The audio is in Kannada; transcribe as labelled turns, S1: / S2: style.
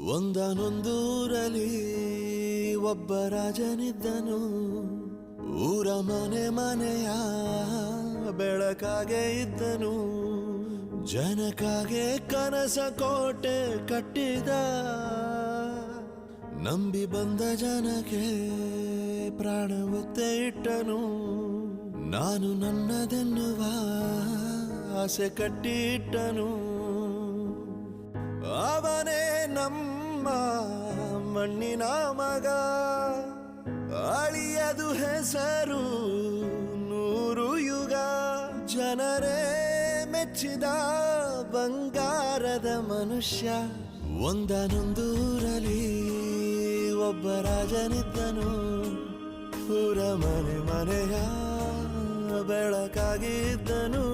S1: ಒಂದನೊಂದೂರಲ್ಲಿ ಒಬ್ಬ ರಾಜನಿದ್ದನು. ಊರ ಮನೆ ಮನೆಯ ಬೆಳಕಾಗೆ ಇದ್ದನು. ಜನಕಾಗೆ ಕನಸ ಕೋಟೆ ಕಟ್ಟಿದ. ನಂಬಿ ಬಂದ ಜನಕ್ಕೆ ಪ್ರಾಣ ಒತ್ತೆ ಇಟ್ಟನು. ನಾನು ನನ್ನದೆನ್ನುವ ಆಸೆ ಕಟ್ಟಿಟ್ಟನು. ಅವನೇ ನಮ್ಮ ಮಣ್ಣಿನ ಮಗ. ಅಳಿಯದು ಹೆಸರು 100 ಯುಗ. ಜನರೇ ಮೆಚ್ಚಿದ ಬಂಗಾರದ ಮನುಷ್ಯ. ಒಂದನೊಂದೂರಲ್ಲಿ ಒಬ್ಬ ರಾಜನಿದ್ದನು. ಊರ ಮನೆ ಮನೆಯ ಬೆಳಕಾಗಿದ್ದನು.